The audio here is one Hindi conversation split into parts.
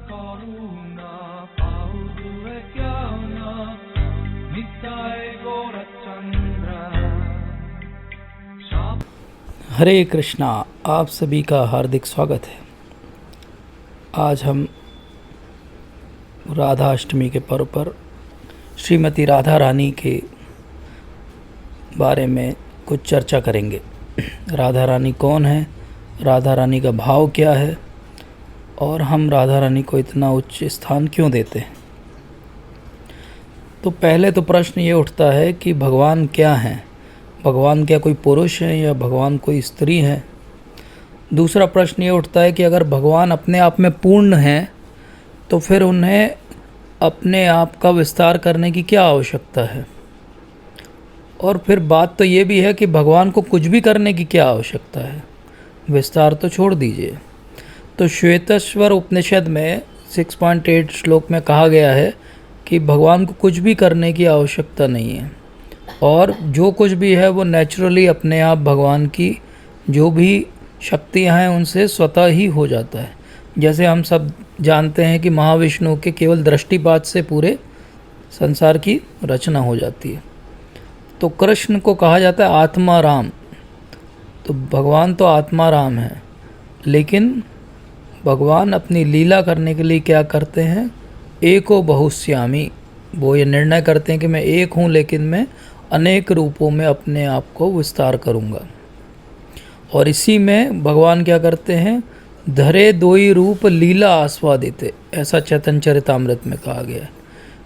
করুণা পাও দুয়ে ক্যাও না নিতাই গৌরচंद्र। हरे कृष्णा। आप सभी का हार्दिक स्वागत है। आज हम राधा अष्टमी के पर्व पर श्रीमती राधा रानी के बारे में कुछ चर्चा करेंगे। राधा रानी कौन है, राधा रानी का भाव क्या है और हम राधा रानी को इतना उच्च स्थान क्यों देते हैं। तो पहले तो प्रश्न ये उठता है कि भगवान क्या हैं। भगवान क्या कोई पुरुष है या भगवान कोई स्त्री है। दूसरा प्रश्न ये उठता है कि अगर भगवान अपने आप में पूर्ण हैं तो फिर उन्हें अपने आप का विस्तार करने की क्या आवश्यकता है। और फिर बात तो ये भी है कि भगवान को कुछ भी करने की क्या आवश्यकता है, विस्तार तो छोड़ दीजिए। तो श्वेतेश्वर उपनिषद में 6.8 श्लोक में कहा गया है कि भगवान को कुछ भी करने की आवश्यकता नहीं है और जो कुछ भी है वो नेचुरली अपने आप भगवान की जो भी शक्तियाँ हैं उनसे स्वतः ही हो जाता है। जैसे हम सब जानते हैं कि महाविष्णु के केवल दृष्टिपात से पूरे संसार की रचना हो जाती है। तो कृष्ण को कहा जाता है आत्मा राम। तो भगवान तो आत्मा राम है, लेकिन भगवान अपनी लीला करने के लिए क्या करते हैं, एको बहुश्यामी। वो ये निर्णय करते हैं कि मैं एक हूँ लेकिन मैं अनेक रूपों में अपने आप को विस्तार करूँगा। और इसी में भगवान क्या करते हैं, धरे दोई रूप लीला आस्वादित। ऐसा चैतन्य चरितामृत में कहा गया है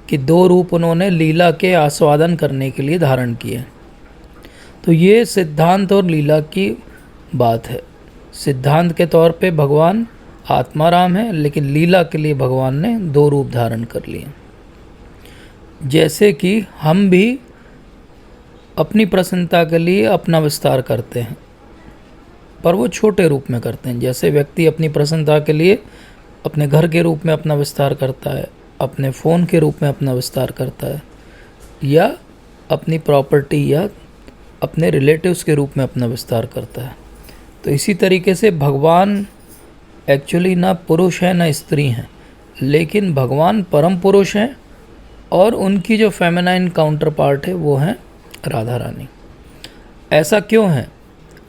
कि 2 रूप उन्होंने लीला के आस्वादन करने के लिए धारण किए। तो ये सिद्धांत और लीला की बात है। सिद्धांत के तौर पे भगवान आत्माराम है, लेकिन लीला के लिए भगवान ने 2 रूप धारण कर लिए। जैसे कि हम भी अपनी प्रसन्नता के लिए अपना विस्तार करते हैं, पर वो छोटे रूप में करते हैं। जैसे व्यक्ति अपनी प्रसन्नता के लिए अपने घर के रूप में अपना विस्तार करता है, अपने फ़ोन के रूप में अपना विस्तार करता है, या अपनी प्रॉपर्टी या अपने रिलेटिव्स के रूप में अपना विस्तार करता है। तो इसी तरीके से भगवान एक्चुअली ना पुरुष है ना स्त्री हैं, लेकिन भगवान परम पुरुष हैं और उनकी जो फेमिनाइन काउंटर पार्ट है वो है राधा रानी। ऐसा क्यों है?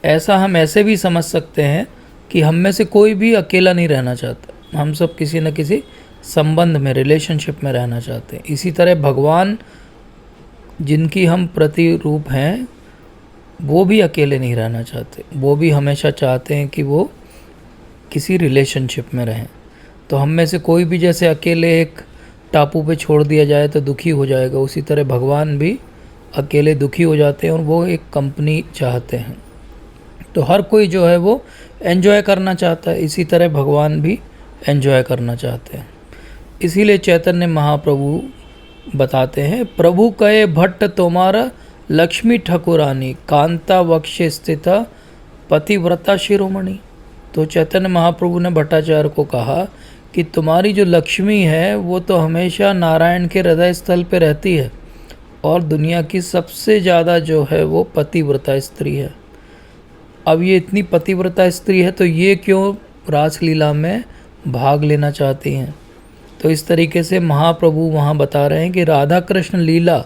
ऐसा हम ऐसे भी समझ सकते हैं कि हम में से कोई भी अकेला नहीं रहना चाहता। हम सब किसी न किसी संबंध में, रिलेशनशिप में रहना चाहते हैं। इसी तरह भगवान जिनकी हम प्रतिरूप हैं वो भी अकेले नहीं रहना चाहते। वो भी हमेशा चाहते हैं कि वो किसी रिलेशनशिप में रहें। तो हम में से कोई भी जैसे अकेले एक टापू पे छोड़ दिया जाए तो दुखी हो जाएगा, उसी तरह भगवान भी अकेले दुखी हो जाते हैं और वो एक कंपनी चाहते हैं। तो हर कोई जो है वो एंजॉय करना चाहता है, इसी तरह भगवान भी एंजॉय करना चाहते हैं। इसीलिए चैतन्य महाप्रभु बताते हैं, प्रभु कहे भट्ट तुम्हारा लक्ष्मी ठकुरानी कांता वक्ष स्थिता पतिव्रता शिरोमणि। तो चैतन्य महाप्रभु ने भट्टाचार्य को कहा कि तुम्हारी जो लक्ष्मी है वो तो हमेशा नारायण के हृदय स्थल पे रहती है और दुनिया की सबसे ज़्यादा जो है वो पतिव्रता स्त्री है। अब ये इतनी पतिव्रता स्त्री है तो ये क्यों रासलीला में भाग लेना चाहती हैं। तो इस तरीके से महाप्रभु वहाँ बता रहे हैं कि राधा कृष्ण लीला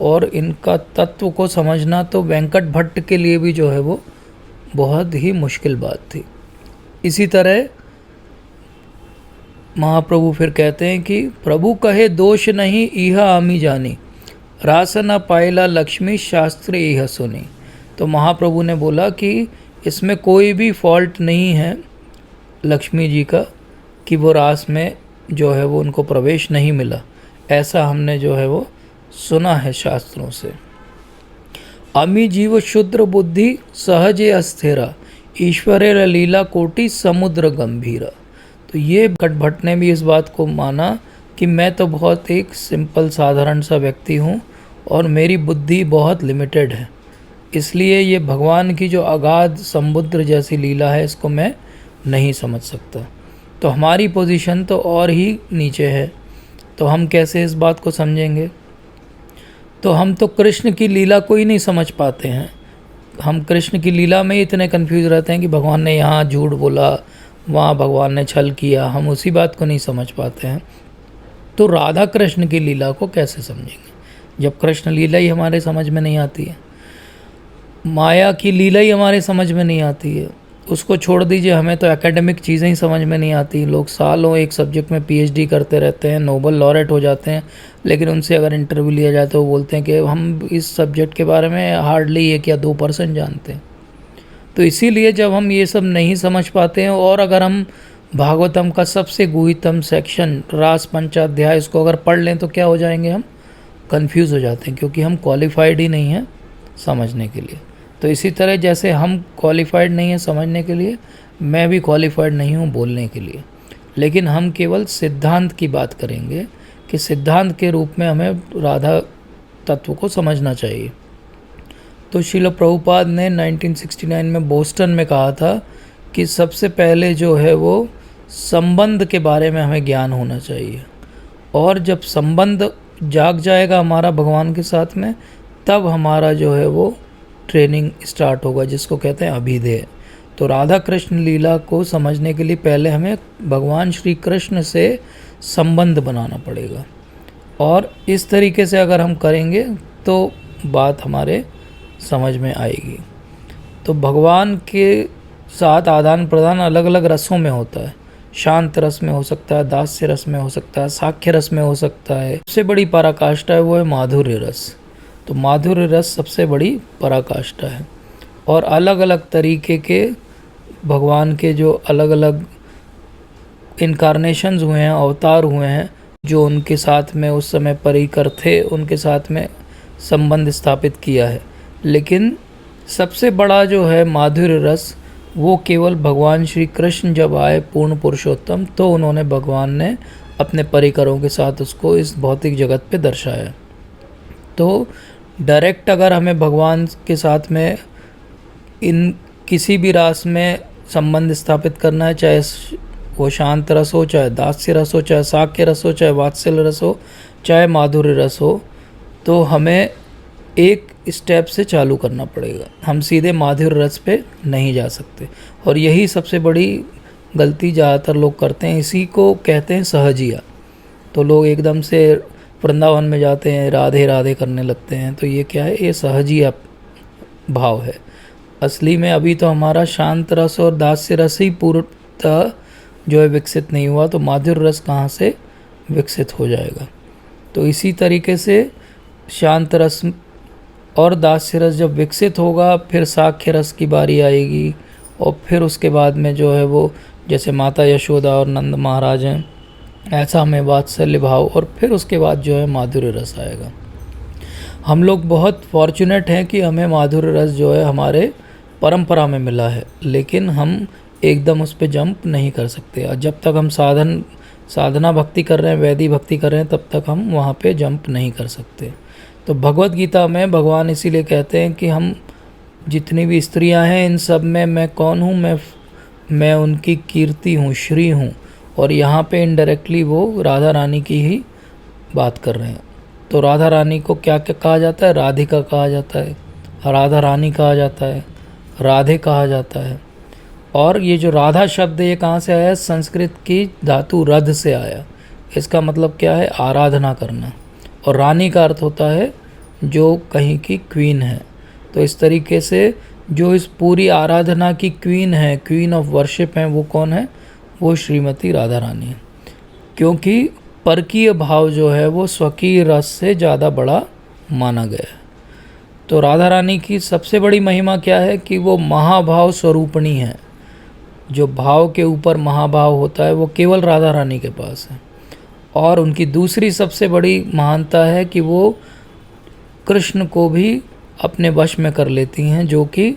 और इनका तत्व को समझना तो वेंकट भट्ट के लिए भी जो है वो बहुत ही मुश्किल बात थी। इसी तरह महाप्रभु फिर कहते हैं कि प्रभु कहे दोष नहीं इह आमी जानी रास न पायला लक्ष्मी शास्त्र इह सुनी। तो महाप्रभु ने बोला कि इसमें कोई भी फॉल्ट नहीं है लक्ष्मी जी का कि वो रास में जो है वो उनको प्रवेश नहीं मिला। ऐसा हमने जो है वो सुना है शास्त्रों से। अमी जीव शुद्र बुद्धि सहजे अस्थिरा ईश्वरे लीला कोटि समुद्र गंभीरा। तो ये भट्ट ने भी इस बात को माना कि मैं तो बहुत एक सिंपल साधारण सा व्यक्ति हूँ और मेरी बुद्धि बहुत लिमिटेड है, इसलिए ये भगवान की जो अगाध समुद्र जैसी लीला है इसको मैं नहीं समझ सकता। तो हमारी पोजीशन तो और ही नीचे है, तो हम कैसे इस बात को समझेंगे। तो हम तो कृष्ण की लीला को ही नहीं समझ पाते हैं। हम कृष्ण की लीला में ही इतने कंफ्यूज रहते हैं कि भगवान ने यहाँ झूठ बोला, वहाँ भगवान ने छल किया, हम उसी बात को नहीं समझ पाते हैं। तो राधा कृष्ण की लीला को कैसे समझेंगे जब कृष्ण लीला ही हमारे समझ में नहीं आती है, माया की लीला ही हमारे समझ में नहीं आती है। उसको छोड़ दीजिए, हमें तो एकेडमिक चीज़ें ही समझ में नहीं आती। लोग सालों एक सब्जेक्ट में पीएचडी करते रहते हैं, नोबेल लॉरेट हो जाते हैं, लेकिन उनसे अगर इंटरव्यू लिया जाए तो वो बोलते हैं कि हम इस सब्जेक्ट के बारे में हार्डली 1 या 2% जानते हैं। तो इसीलिए जब हम ये सब नहीं समझ पाते हैं, और अगर हम भागवतम का सबसे गुहितम सेक्शन रास पंचाध्याय इसको अगर पढ़ लें तो क्या हो जाएंगे, हम कंफ्यूज हो जाते हैं, क्योंकि हम क्वालिफाइड ही नहीं हैं समझने के लिए। तो इसी तरह जैसे हम क्वालिफाइड नहीं हैं समझने के लिए, मैं भी क्वालिफाइड नहीं हूँ बोलने के लिए, लेकिन हम केवल सिद्धांत की बात करेंगे कि सिद्धांत के रूप में हमें राधा तत्व को समझना चाहिए। तो श्रील प्रभुपाद ने 1969 में बोस्टन में कहा था कि सबसे पहले जो है वो संबंध के बारे में हमें ज्ञान होना चाहिए, और जब संबंध जाग जाएगा हमारा भगवान के साथ में, तब हमारा जो है वो ट्रेनिंग स्टार्ट होगा, जिसको कहते हैं अभिधेय। तो राधा कृष्ण लीला को समझने के लिए पहले हमें भगवान श्री कृष्ण से संबंध बनाना पड़ेगा, और इस तरीके से अगर हम करेंगे तो बात हमारे समझ में आएगी। तो भगवान के साथ आदान प्रदान अलग अलग रसों में होता है। शांत रस में हो सकता है, दास्य रस में हो सकता है, साख्य रस में हो सकता है। सबसे बड़ी पराकाष्ठा है वो है माधुर्य रस। तो माधुर्य रस सबसे बड़ी पराकाष्ठा है, और अलग अलग तरीके के भगवान के जो अलग अलग इनकारनेशंस हुए हैं, अवतार हुए हैं, जो उनके साथ में उस समय परिकर थे, उनके साथ में संबंध स्थापित किया है। लेकिन सबसे बड़ा जो है माधुर्य रस, वो केवल भगवान श्री कृष्ण जब आए पूर्ण पुरुषोत्तम, तो उन्होंने भगवान ने अपने परिकरों के साथ उसको इस भौतिक जगत पे दर्शाया। तो डायरेक्ट अगर हमें भगवान के साथ में इन किसी भी रास में संबंध स्थापित करना है, चाहे वो शांत रस हो, चाहे दास्य रस हो, चाहे साक्य रस हो, चाहे वात्सल्य रस हो, चाहे माधुर्य रस हो, तो हमें एक स्टेप से चालू करना पड़ेगा। हम सीधे माधुर्य रस पे नहीं जा सकते, और यही सबसे बड़ी गलती ज़्यादातर लोग करते हैं। इसी को कहते हैं सहजिया। तो लोग एकदम से वृंदावन में जाते हैं, राधे राधे करने लगते हैं। तो ये क्या है, ये सहजिया भाव है। असली में अभी तो हमारा शांत रस और दास्य रस ही पूर्णतः जो है विकसित नहीं हुआ, तो माधुर्य रस कहाँ से विकसित हो जाएगा। तो इसी तरीके से शांत रस और दास्य रस जब विकसित होगा, फिर साख्य रस की बारी आएगी, और फिर उसके बाद में जो है वो जैसे माता यशोदा और नंद महाराज हैं, ऐसा हमें वात्सल्य भाव, और फिर उसके बाद जो है माधुर्य रस आएगा। हम लोग बहुत फॉर्चुनेट हैं कि हमें माधुर्य रस जो है हमारे परंपरा में मिला है, लेकिन हम एकदम उस पर जंप नहीं कर सकते। और जब तक हम साधना भक्ति कर रहे हैं, वैदी भक्ति कर रहे हैं, तब तक हम वहाँ पे जंप नहीं कर सकते। तो भगवत गीता में भगवान इसीलिए कहते हैं कि हम जितनी भी स्त्रियां हैं, इन सब में मैं कौन हूँ, मैं उनकी कीर्ति हूँ, श्री हूँ। और यहाँ पे इनडायरेक्टली वो राधा रानी की ही बात कर रहे हैं। तो राधा रानी को क्या क्या कहा जाता है, राधिका कहा जाता है, राधा रानी कहा जाता है, राधे कहा जाता है। और ये जो राधा शब्द ये कहाँ से आया, संस्कृत की धातु रध से आया। इसका मतलब क्या है, आराधना करना। और रानी का अर्थ होता है जो कहीं की क्वीन है। तो इस तरीके से जो इस पूरी आराधना की क्वीन है, क्वीन ऑफ वर्शिप है, वो कौन है, वो श्रीमती राधा रानी है। क्योंकि परकीय भाव जो है वो स्वकीय रस से ज़्यादा बड़ा माना गया है। तो राधा रानी की सबसे बड़ी महिमा क्या है कि वो महाभाव स्वरूपणी है। जो भाव के ऊपर महाभाव होता है वो केवल राधा रानी के पास है। और उनकी दूसरी सबसे बड़ी महानता है कि वो कृष्ण को भी अपने वश में कर लेती हैं, जो कि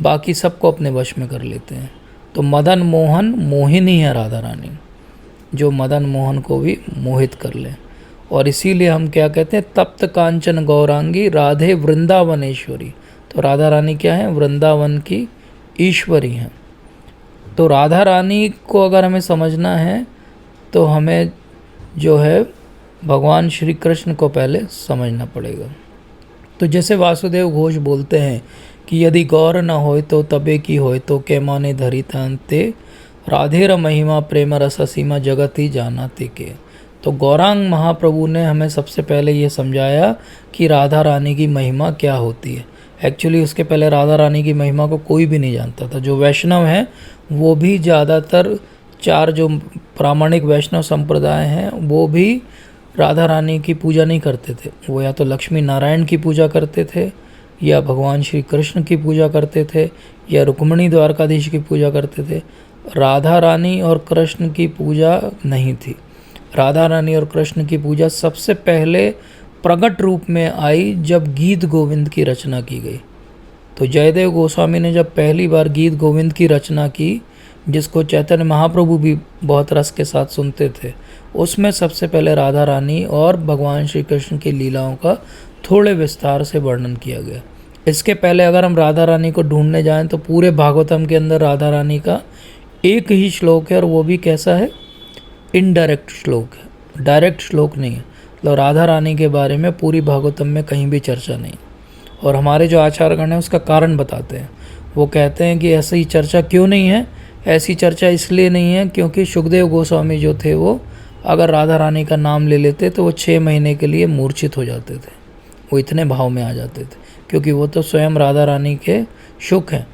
बाकी सबको अपने वश में कर लेते हैं। तो मदन मोहन मोहिनी है राधा रानी, जो मदन मोहन को भी मोहित कर ले। और इसीलिए हम क्या कहते हैं, तप्त कांचन गौरांगी राधे वृंदावनेश्वरी। तो राधा रानी क्या है, वृंदावन की ईश्वरी हैं। तो राधा रानी को अगर हमें समझना है तो हमें जो है भगवान श्री कृष्ण को पहले समझना पड़ेगा। तो जैसे वासुदेव घोष बोलते हैं कि यदि गौर न होय तो तबे की होय तो के माने धरी तांते राधेर महिमा प्रेम रस सीमा जगत ही जानाते के। तो गौरांग महाप्रभु ने हमें सबसे पहले ये समझाया कि राधा रानी की महिमा क्या होती है। एक्चुअली उसके पहले राधा रानी की महिमा को कोई भी नहीं जानता था। जो वैष्णव हैं वो भी ज़्यादातर 4 जो प्रामाणिक वैष्णव संप्रदाय हैं वो भी राधा रानी की पूजा नहीं करते थे। वो या तो लक्ष्मी नारायण की पूजा करते थे, या भगवान श्री कृष्ण की पूजा करते थे, या रुक्मिणी द्वारकाधीश की पूजा करते थे। राधा रानी और कृष्ण की पूजा नहीं थी। राधा रानी और कृष्ण की पूजा सबसे पहले प्रकट रूप में आई जब गीत गोविंद की रचना की गई। तो जयदेव गोस्वामी ने जब पहली बार गीत गोविंद की रचना की, जिसको चैतन्य महाप्रभु भी बहुत रस के साथ सुनते थे, उसमें सबसे पहले राधा रानी और भगवान श्री कृष्ण की लीलाओं का थोड़े विस्तार से वर्णन किया गया। इसके पहले अगर हम राधा रानी को ढूंढने जाएं तो पूरे भागवतम के अंदर राधा रानी का एक ही श्लोक है, और वो भी कैसा है? इनडायरेक्ट श्लोक है, डायरेक्ट श्लोक नहीं है। मतलब राधा रानी के बारे में पूरी भागवतम में कहीं भी चर्चा नहीं। और हमारे जो आचार्यगण हैं उसका कारण बताते हैं। वो कहते हैं कि ऐसी चर्चा क्यों नहीं है? ऐसी चर्चा इसलिए नहीं है क्योंकि सुखदेव गोस्वामी जो थे वो अगर राधा रानी का नाम ले लेते तो वो 6 महीने के लिए मूर्छित हो जाते थे। वो इतने भाव में आ जाते थे, क्योंकि वो तो स्वयं राधा रानी के शुक हैं।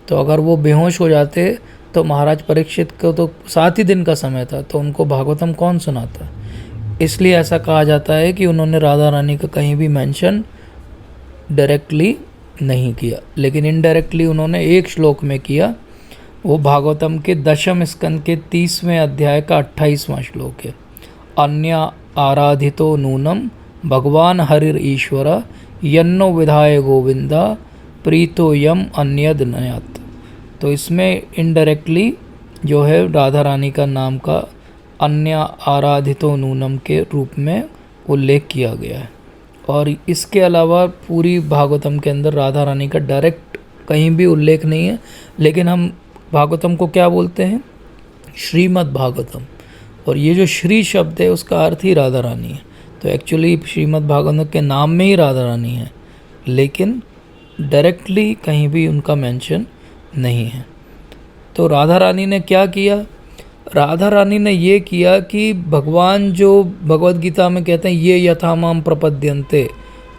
तो अगर वो बेहोश हो जाते तो महाराज परीक्षित को तो 7 ही दिन का समय था, तो उनको भागवतम कौन सुनाता? इसलिए ऐसा कहा जाता है कि उन्होंने राधा रानी का कहीं भी मेंशन डायरेक्टली नहीं किया, लेकिन इनडायरेक्टली उन्होंने एक श्लोक में किया। वो भागवतम के 10वें स्कंद के 30वें अध्याय का 28वां श्लोक है। अन्य आराधितो नूनम भगवान हरिर ईश्वर यन्नो विधाय गोविंदा प्रीतो यम अन्यद नयात। तो इसमें इनडायरेक्टली जो है राधा रानी का नाम का अन्य आराधितो नूनम के रूप में उल्लेख किया गया है। और इसके अलावा पूरी भागवतम के अंदर राधा रानी का डायरेक्ट कहीं भी उल्लेख नहीं है। लेकिन हम भागवतम को क्या बोलते हैं? श्रीमद् भागवतम। और ये जो श्री शब्द है उसका अर्थ ही राधा रानी है। तो एक्चुअली श्रीमद् भागवतम के नाम में ही राधा रानी है, लेकिन डायरेक्टली कहीं भी उनका मेंशन नहीं है। तो राधा रानी ने क्या किया? राधा रानी ने ये किया कि भगवान जो भगवद गीता में कहते हैं ये यथामाम प्रपद्यन्ते,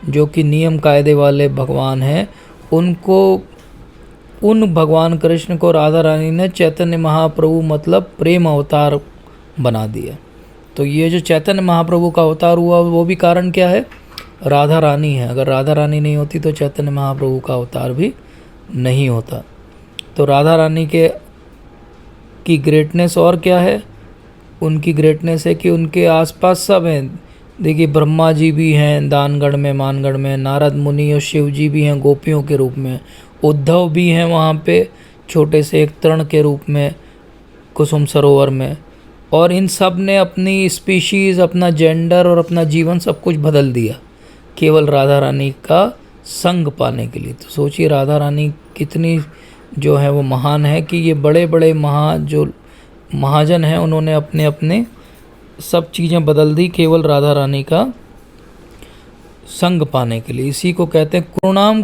जो कि नियम कायदे वाले भगवान हैं, उनको उन भगवान कृष्ण को राधा रानी ने चैतन्य महाप्रभु मतलब प्रेम अवतार बना दिया। तो ये जो चैतन्य महाप्रभु का अवतार हुआ वो भी कारण क्या है? राधा रानी है। अगर राधा रानी नहीं होती तो चैतन्य महाप्रभु का अवतार भी नहीं होता। तो राधा रानी की ग्रेटनेस और क्या है? उनकी ग्रेटनेस है कि उनके आसपास सब हैं। देखिए ब्रह्मा जी भी हैं दानगढ़ में, मानगढ़ में, नारद मुनि और शिव जी भी हैं गोपियों के रूप में, उद्धव भी हैं वहाँ पे छोटे से एक तृण के रूप में कुसुम सरोवर में। और इन सब ने अपनी स्पीशीज़, अपना जेंडर और अपना जीवन सब कुछ बदल दिया केवल राधा रानी का संग पाने के लिए। तो सोचिए राधा रानी कितनी जो है वो महान है कि ये बड़े बड़े जो महाजन हैं उन्होंने अपने अपने सब चीज़ें बदल दी केवल राधा रानी का संग पाने के लिए। इसी को कहते हैं करुणाम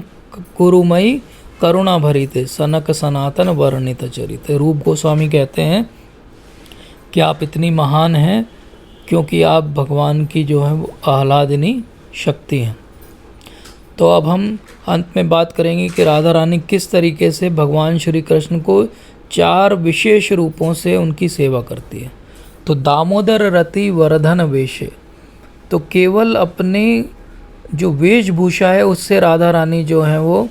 कुरुमयी करुणा भरिते सनक सनातन वर्णित चरित। रूप गोस्वामी कहते हैं कि आप इतनी महान हैं क्योंकि आप भगवान की जो है वो आह्लादिनी शक्ति हैं। तो अब हम अंत में बात करेंगे कि राधा रानी किस तरीके से भगवान श्री कृष्ण को 4 विशेष रूपों से उनकी सेवा करती है। तो दामोदर रति वरधन वेशे, तो केवल अपने जो वेशभूषा है उससे राधा रानी जो है वो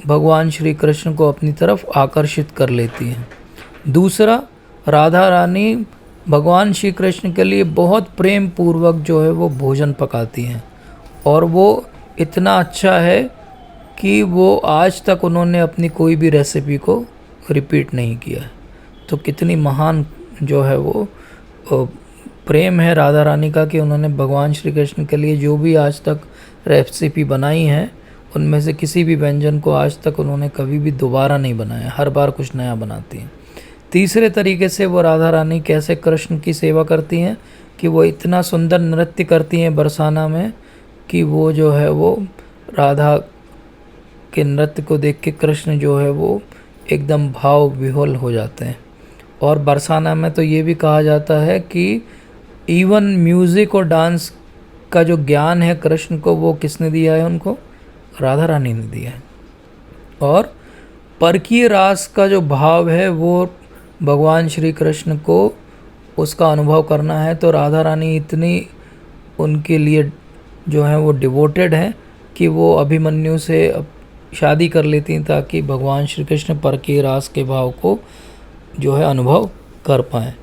भगवान श्री कृष्ण को अपनी तरफ आकर्षित कर लेती हैं। दूसरा, राधा रानी भगवान श्री कृष्ण के लिए बहुत प्रेम पूर्वक जो है वो भोजन पकाती हैं, और वो इतना अच्छा है कि वो आज तक उन्होंने अपनी कोई भी रेसिपी को रिपीट नहीं किया है। तो कितनी महान जो है वो प्रेम है राधा रानी का कि उन्होंने भगवान श्री कृष्ण के लिए जो भी आज तक रेसिपी बनाई है उनमें से किसी भी व्यंजन को आज तक उन्होंने कभी भी दोबारा नहीं बनाया, हर बार कुछ नया बनाती हैं। तीसरे तरीके से वो राधा रानी कैसे कृष्ण की सेवा करती हैं कि वो इतना सुंदर नृत्य करती हैं बरसाना में कि वो जो है वो राधा के नृत्य को देख के कृष्ण जो है वो एकदम भाव विह्वल हो जाते हैं। और बरसाना में तो ये भी कहा जाता है कि इवन म्यूज़िक और डांस का जो ज्ञान है कृष्ण को, वो किसने दिया है उनको? राधा रानी ने दिया है। और परकीय रास का जो भाव है वो भगवान श्री कृष्ण को उसका अनुभव करना है, तो राधा रानी इतनी उनके लिए जो है वो डिवोटेड है कि वो अभिमन्यु से शादी कर लेती हैं ताकि भगवान श्री कृष्ण परकीय रास के भाव को जो है अनुभव कर पाएँ।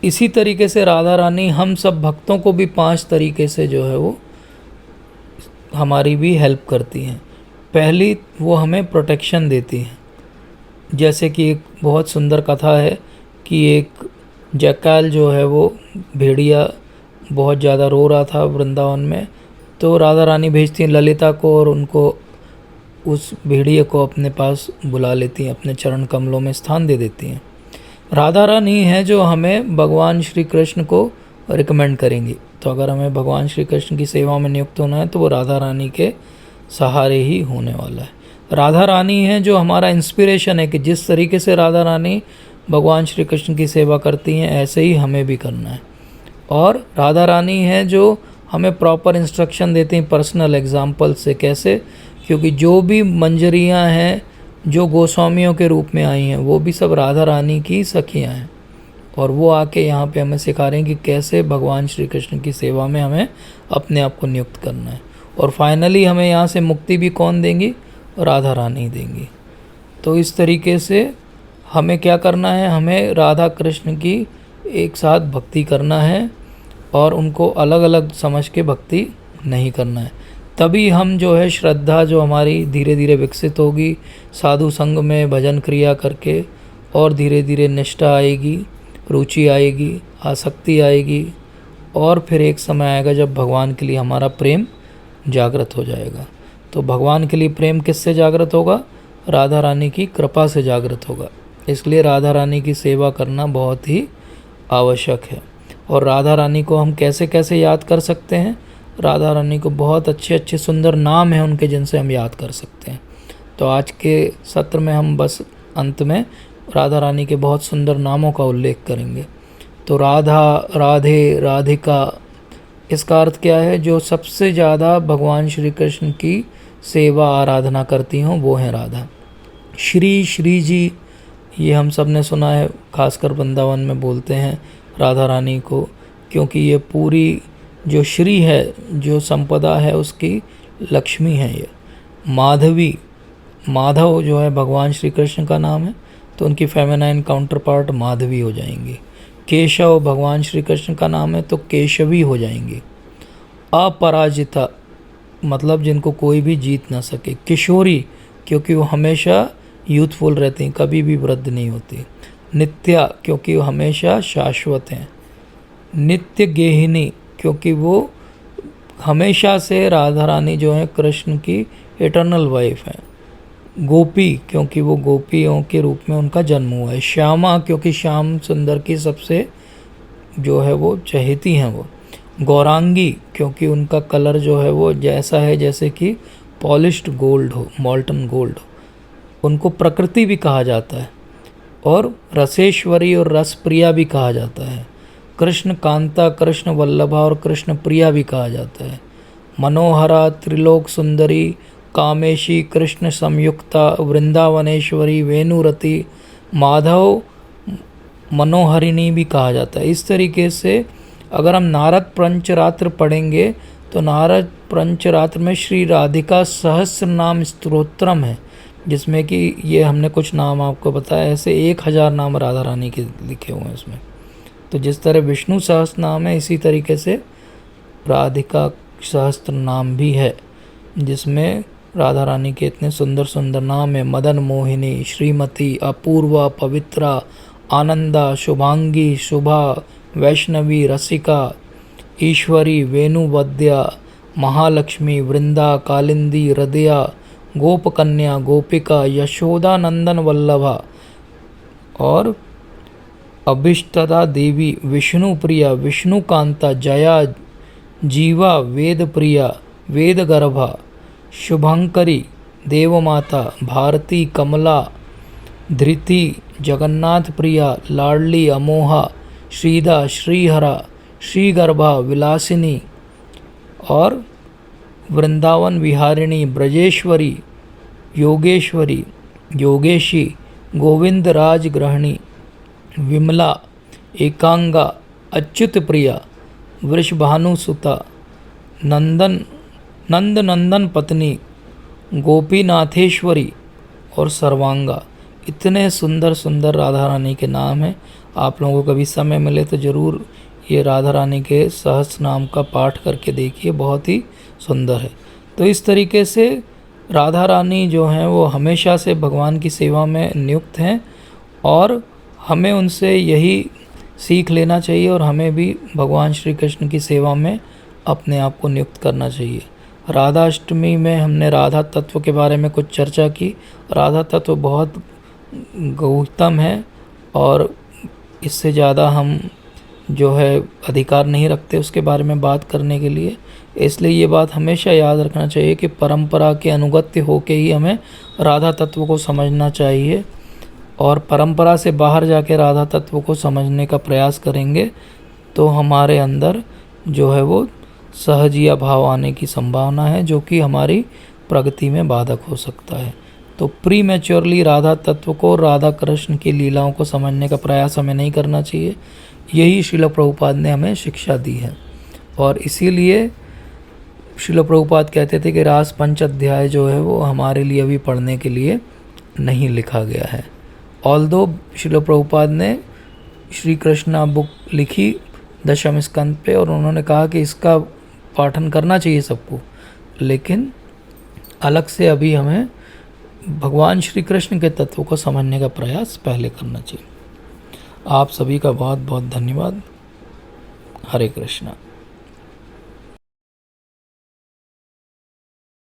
इसी तरीके से राधा रानी हम सब भक्तों को भी 5 तरीके से जो है वो हमारी भी हेल्प करती हैं। पहली, वो हमें प्रोटेक्शन देती हैं। जैसे कि एक बहुत सुंदर कथा है कि एक जैकाल जो है वो भेड़िया बहुत ज़्यादा रो रहा था वृंदावन में, तो राधा रानी भेजती हैं ललिता को और उनको उस भेड़िए को अपने पास बुला लेती हैं, अपने चरण कमलों में स्थान दे देती हैं। राधा रानी है जो हमें भगवान श्री कृष्ण को रिकमेंड करेंगी। तो अगर हमें भगवान श्री कृष्ण की सेवा में नियुक्त होना है तो वो राधा रानी के सहारे ही होने वाला है। राधा रानी है जो हमारा इंस्पिरेशन है कि जिस तरीके से राधा रानी भगवान श्री कृष्ण की सेवा करती हैं ऐसे ही हमें भी करना है। और राधा रानी है जो हमें प्रॉपर इंस्ट्रक्शन देती हैं पर्सनल एग्जाम्पल से। कैसे? क्योंकि जो भी मंजरियाँ हैं जो गोस्वामियों के रूप में आई हैं वो भी सब राधा रानी की सखियाँ हैं, और वो आके यहाँ पे हमें सिखा रहे हैं कि कैसे भगवान श्री कृष्ण की सेवा में हमें अपने आप को नियुक्त करना है। और फाइनली हमें यहाँ से मुक्ति भी कौन देंगी? राधा रानी देंगी। तो इस तरीके से हमें क्या करना है? हमें राधा कृष्ण की एक साथ भक्ति करना है और उनको अलग अलग समझ के भक्ति नहीं करना है। तभी हम जो है श्रद्धा जो हमारी धीरे धीरे विकसित होगी साधु संग में भजन क्रिया करके, और धीरे धीरे निष्ठा आएगी, रुचि आएगी, आसक्ति आएगी, और फिर एक समय आएगा जब भगवान के लिए हमारा प्रेम जागृत हो जाएगा। तो भगवान के लिए प्रेम किससे जागृत होगा? राधा रानी की कृपा से जागृत होगा। इसलिए राधा रानी की सेवा करना बहुत ही आवश्यक है। और राधा रानी को हम कैसे कैसे याद कर सकते हैं? राधा रानी को बहुत अच्छे अच्छे सुंदर नाम हैं उनके जिनसे हम याद कर सकते हैं। तो आज के सत्र में हम बस अंत में राधा रानी के बहुत सुंदर नामों का उल्लेख करेंगे। तो राधा, राधे, राधिका, इसका अर्थ क्या है? जो सबसे ज़्यादा भगवान श्री कृष्ण की सेवा आराधना करती हों वो हैं राधा। श्री, श्री जी, ये हम सब ने सुना है, खासकर वृंदावन में बोलते हैं राधा रानी को, क्योंकि ये पूरी जो श्री है, जो संपदा है उसकी लक्ष्मी है ये। माधवी, माधव जो है भगवान श्री कृष्ण का नाम है, तो उनकी फेमिनाइन काउंटर पार्ट माधवी हो जाएंगी। केशव भगवान श्री कृष्ण का नाम है, तो केशवी हो जाएंगी। अपराजिता मतलब जिनको कोई भी जीत ना सके। किशोरी, क्योंकि वो हमेशा यूथफुल रहती हैं, कभी भी वृद्ध नहीं होती। नित्या, क्योंकि वो हमेशा शाश्वत हैं। नित्य गेहिनी, क्योंकि वो हमेशा से राधा रानी जो है कृष्ण की इटर्नल वाइफ है। गोपी, क्योंकि वो गोपियों के रूप में उनका जन्म हुआ है। श्यामा, क्योंकि श्याम सुंदर की सबसे जो है वो चहेती हैं वो। गौरांगी, क्योंकि उनका कलर जो है वो जैसा है जैसे कि पॉलिश्ड गोल्ड हो, मॉल्टन गोल्ड हो। उनको प्रकृति भी कहा जाता है, और रसेश्वरी और रसप्रिया भी कहा जाता है। कृष्ण कांता, कृष्ण वल्लभा और कृष्ण प्रिया भी कहा जाता है। मनोहरा, त्रिलोक सुंदरी, कामेशी, कृष्ण संयुक्ता, वृंदावनेश्वरी, वेणुरति, माधव मनोहरिणी भी कहा जाता है। इस तरीके से अगर हम नारद पंचरात्र पढ़ेंगे तो नारद पंचरात्र में श्री राधिका सहस्र नाम स्तोत्रम है, जिसमें कि ये हमने कुछ नाम आपको बताया, ऐसे 1000 नाम राधा रानी के लिखे हुए हैं इसमें। तो जिस तरह विष्णु सहस्त्र नाम है, इसी तरीके से राधिका सहस्त्र नाम भी है, जिसमें राधा रानी के इतने सुंदर सुंदर नाम है। मदन मोहिनी, श्रीमती, अपूर्वा, पवित्रा, आनंदा, शुभांगी, शुभा, वैष्णवी, रसिका, ईश्वरी, वेणुवद्या, महालक्ष्मी, वृंदा, कालिंदी, हृदया, गोपकन्या, गोपिका, यशोदा नंदन वल्लभा और अभिष्टदा देवी, विष्णु प्रिया, विष्णुकांता, जया, जीवा, वेद प्रिया, वेद गर्भा, शुभंकरी, देवमाता, भारती, कमला, धृति, जगन्नाथ प्रिया, लाडली, अमोहा, श्रीदा, श्रीहरा, श्रीगर्भा, विलासिनी और वृंदावन विहारिणी, ब्रजेश्वरी, योगेश्वरी, योगेशी, गोविंद राज गृहिणी, विमला, एकांगा, अच्युत प्रिया, वृषभानु सुता, नंद नंदन पत्नी, गोपीनाथेश्वरी और सर्वांगा। इतने सुंदर सुंदर राधा रानी के नाम हैं। आप लोगों को कभी समय मिले तो ज़रूर ये राधा रानी के सहस्र नाम का पाठ करके देखिए, बहुत ही सुंदर है। तो इस तरीके से राधा रानी जो हैं वो हमेशा से भगवान की सेवा में नियुक्त हैं और हमें उनसे यही सीख लेना चाहिए और हमें भी भगवान श्री कृष्ण की सेवा में अपने आप को नियुक्त करना चाहिए। राधा अष्टमी में हमने राधा तत्व के बारे में कुछ चर्चा की। राधा तत्व बहुत गहनतम है और इससे ज़्यादा हम जो है अधिकार नहीं रखते उसके बारे में बात करने के लिए। इसलिए ये बात हमेशा याद रखना चाहिए कि परंपरा के अनुगत्य होके ही हमें राधा तत्व को समझना चाहिए और परंपरा से बाहर जाके राधा तत्व को समझने का प्रयास करेंगे तो हमारे अंदर जो है वो सहजिया भाव आने की संभावना है, जो कि हमारी प्रगति में बाधक हो सकता है। तो प्री मैच्योरली राधा तत्व को, राधा कृष्ण की लीलाओं को समझने का प्रयास हमें नहीं करना चाहिए। यही श्रील प्रभुपाद ने हमें शिक्षा दी है और इसीलिए श्रील प्रभुपाद कहते थे कि रास पंच अध्याय जो है वो हमारे लिए अभी पढ़ने के लिए नहीं लिखा गया है। ऑल्दो श्रील प्रभुपाद ने श्री कृष्णा बुक लिखी दशम स्कंद पे और उन्होंने कहा कि इसका पाठन करना चाहिए सबको, लेकिन अलग से अभी हमें भगवान श्री कृष्ण के तत्व को समझने का प्रयास पहले करना चाहिए। आप सभी का बहुत बहुत धन्यवाद। हरे कृष्णा।